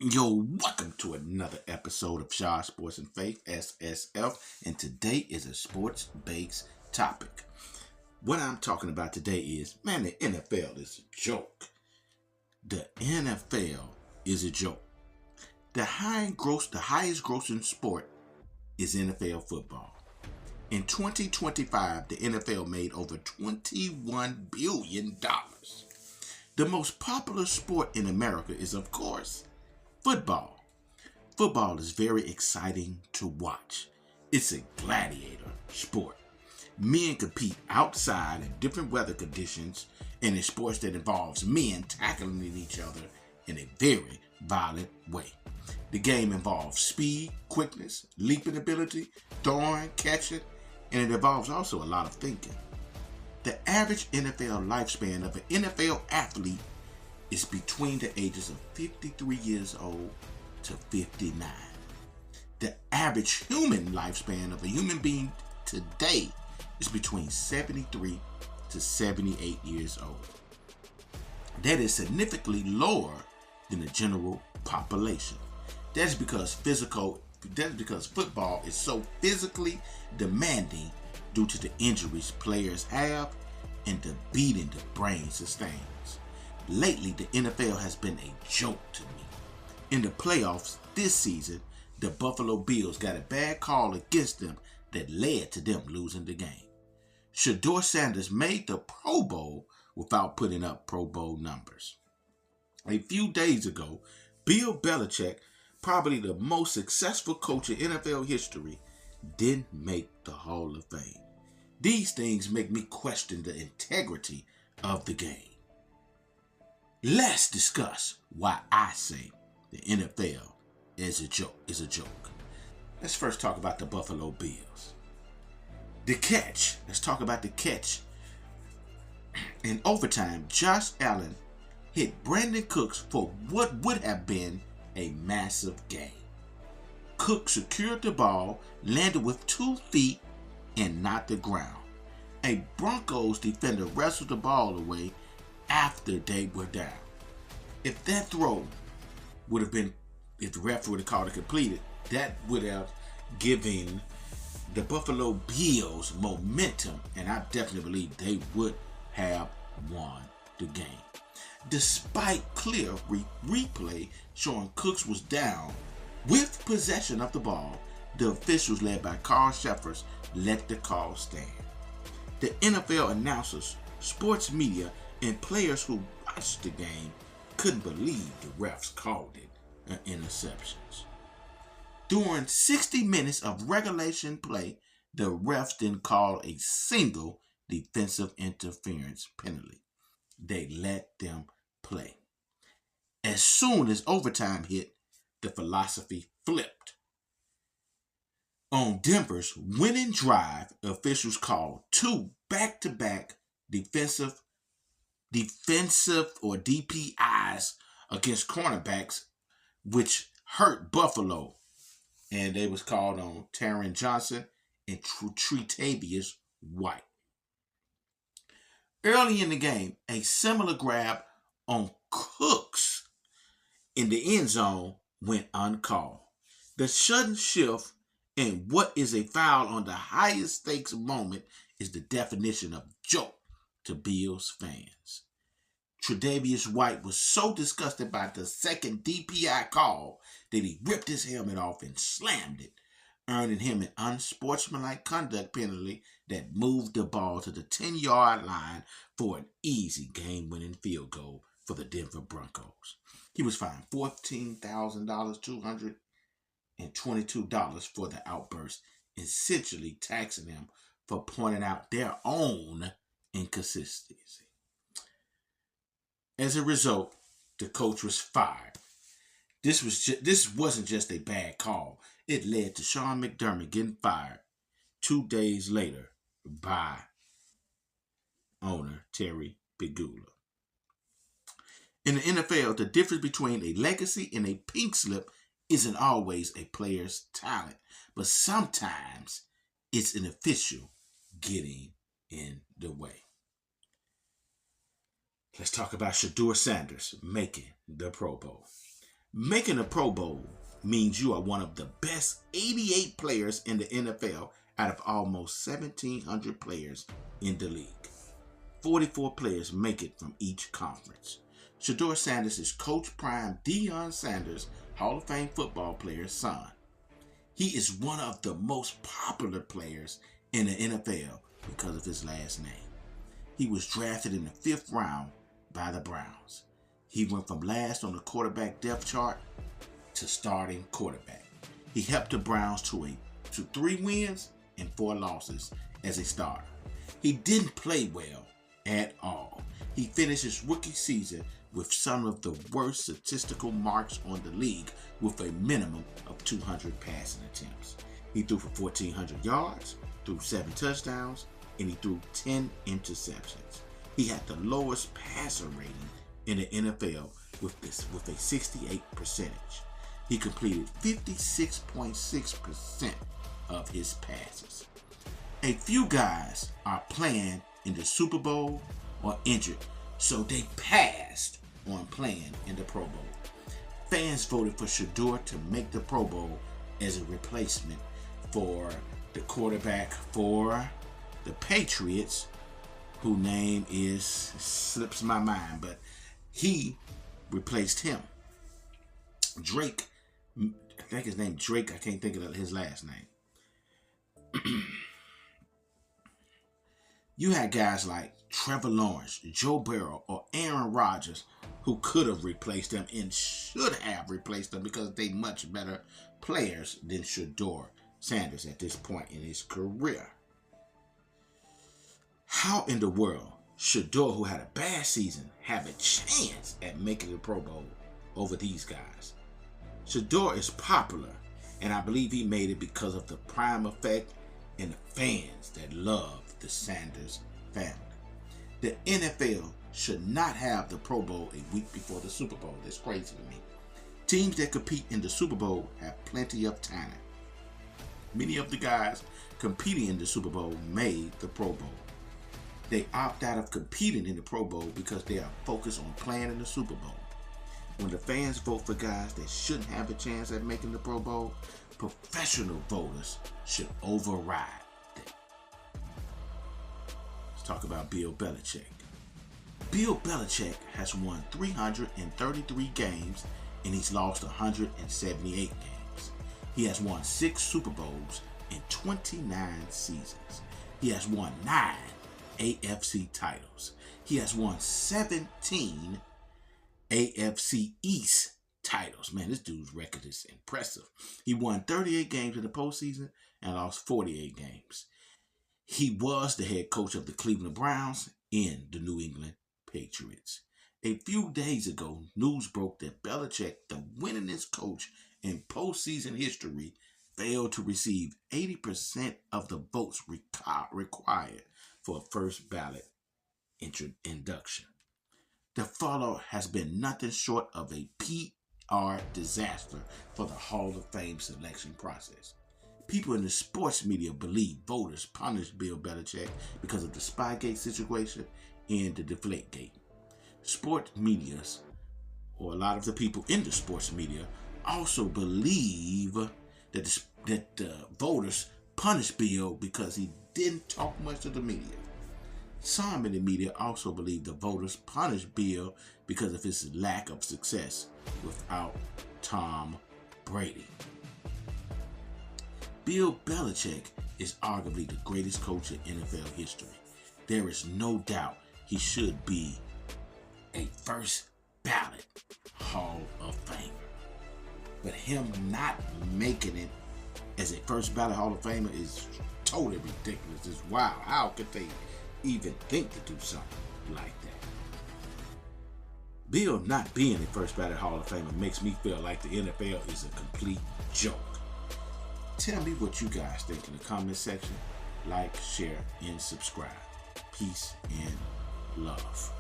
Yo, welcome to another episode of Shaw Sports and Faith, SSF, and today is a sports-based topic. What I'm talking about today is, man, the NFL is a joke. The NFL is a joke. The highest grossing sport is NFL football. In 2025, the NFL made over $21 billion. The most popular sport in America is, of course, football. Football is very exciting to watch. It's a gladiator sport. Men compete outside in different weather conditions and in sports that involves men tackling each other in a very violent way. The game involves speed, quickness, leaping ability, throwing, catching, and it involves also a lot of thinking. The average NFL lifespan of an NFL athlete is between the ages of 53 years old to 59. The average human lifespan of a human being today is between 73 to 78 years old. That is significantly lower than the general population. That's because football is so physically demanding due to the injuries players have and the beating the brain sustains. Lately, the NFL has been a joke to me. In the playoffs this season, the Buffalo Bills got a bad call against them that led to them losing the game. Shedeur Sanders made the Pro Bowl without putting up Pro Bowl numbers. A few days ago, Bill Belichick, probably the most successful coach in NFL history, didn't make the Hall of Fame. These things make me question the integrity of the game. Let's discuss why I say the NFL is a joke. Let's first talk about the Buffalo Bills. The catch. Let's talk about the catch. In overtime, Josh Allen hit Brandon Cooks for what would have been a massive gain. Cook secured the ball, landed with 2 feet, and not the ground. A Broncos defender wrestled the ball away after they were down. If that throw would have been, if the ref would have called it completed, that would have given the Buffalo Bills momentum, and I definitely believe they would have won the game. Despite clear replay showing Cooks was down with possession of the ball, the officials led by Carl Sheffers let the call stand. The NFL announcers, sports media, and players who watched the game couldn't believe the refs called it an interception. During 60 minutes of regulation play, the refs didn't call a single defensive interference penalty. They let them play. As soon as overtime hit, the philosophy flipped. On Denver's winning drive, officials called 2 back-to-back defensive or DPIs against cornerbacks, which hurt Buffalo. And they was called on Taron Johnson and Tre'Davious White. Early in the game, a similar grab on Cooks in the end zone went uncalled. The sudden shift in what is a foul on the highest stakes moment is the definition of joke to Bills fans. Tre'Davious White was so disgusted by the second DPI call that he ripped his helmet off and slammed it, earning him an unsportsmanlike conduct penalty that moved the ball to the 10-yard line for an easy game-winning field goal for the Denver Broncos. He was fined $14,222 for the outburst, essentially taxing them for pointing out their own inconsistency. As a result, the coach was fired. This wasn't just a bad call. It led to Sean McDermott getting fired 2 days later by owner Terry Pegula. In the NFL, the difference between a legacy and a pink slip isn't always a player's talent, but sometimes it's an official getting in the way. Let's talk about Shedeur Sanders making the Pro Bowl. Making the Pro Bowl means you are one of the best 88 players in the NFL out of almost 1,700 players in the league. 44 players make it from each conference. Shedeur Sanders is Coach Prime Deion Sanders, Hall of Fame football player's son. He is one of the most popular players in the NFL because of his last name. He was drafted in the 5th round by the Browns. He went from last on the quarterback depth chart to starting quarterback. He helped the Browns to 3 wins and 4 losses as a starter. He didn't play well at all. He finished his rookie season with some of the worst statistical marks on the league with a minimum of 200 passing attempts. He threw for 1,400 yards, threw 7 touchdowns, and he threw 10 interceptions. He had the lowest passer rating in the NFL with a 68 percentage. He completed 56.6% of his passes. A few guys are playing in the Super Bowl or injured, so they passed on playing in the Pro Bowl. Fans voted for Shedeur to make the Pro Bowl as a replacement for the quarterback for the Patriots, whose name slips my mind, but he replaced him. Drake, I think his name Drake, I can't think of his last name. You had guys like Trevor Lawrence, Joe Burrow, or Aaron Rodgers who could have replaced them and should have replaced them because they're much better players than Shedeur Sanders at this point in his career. How in the world Shedeur, who had a bad season, have a chance at making the Pro Bowl over these guys? Shedeur is popular, and I believe he made it because of the prime effect and the fans that love the Sanders family. The NFL should not have the Pro Bowl a week before the Super Bowl. That's crazy to me. Teams that compete in the Super Bowl have plenty of talent. Many of the guys competing in the Super Bowl made the Pro Bowl. They opt out of competing in the Pro Bowl because they are focused on playing in the Super Bowl. When the fans vote for guys that shouldn't have a chance at making the Pro Bowl, professional voters should override them. Let's talk about Bill Belichick. Bill Belichick has won 333 games and he's lost 178 games. He has won 6 Super Bowls in 29 seasons. He has won 9 AFC titles. He has won 17 AFC East titles. Man, this dude's record is impressive. He won 38 games in the postseason and lost 48 games. He was the head coach of the Cleveland Browns and the New England Patriots. A few days ago, news broke that Belichick, the winningest coach in postseason history, failed to receive 80% of the votes required for a first ballot induction. The fallout has been nothing short of a PR disaster for the Hall of Fame selection process. People in the sports media believe voters punished Bill Belichick because of the Spygate situation and the Deflategate. Sports medias, or a lot of the people in the sports media, also believe that the voters punished Bill because he didn't talk much to the media. Some in the media also believe the voters punished Bill because of his lack of success without Tom Brady. Bill Belichick is arguably the greatest coach in NFL history. There is no doubt he should be a first ballot Hall of Famer. But him not making it as a first ballot Hall of Famer is totally ridiculous. It's wow. How could they even think to do something like that? Bill not being a first ballot Hall of Famer makes me feel like the NFL is a complete joke. Tell me what you guys think in the comment section. Like, share, and subscribe. Peace and love.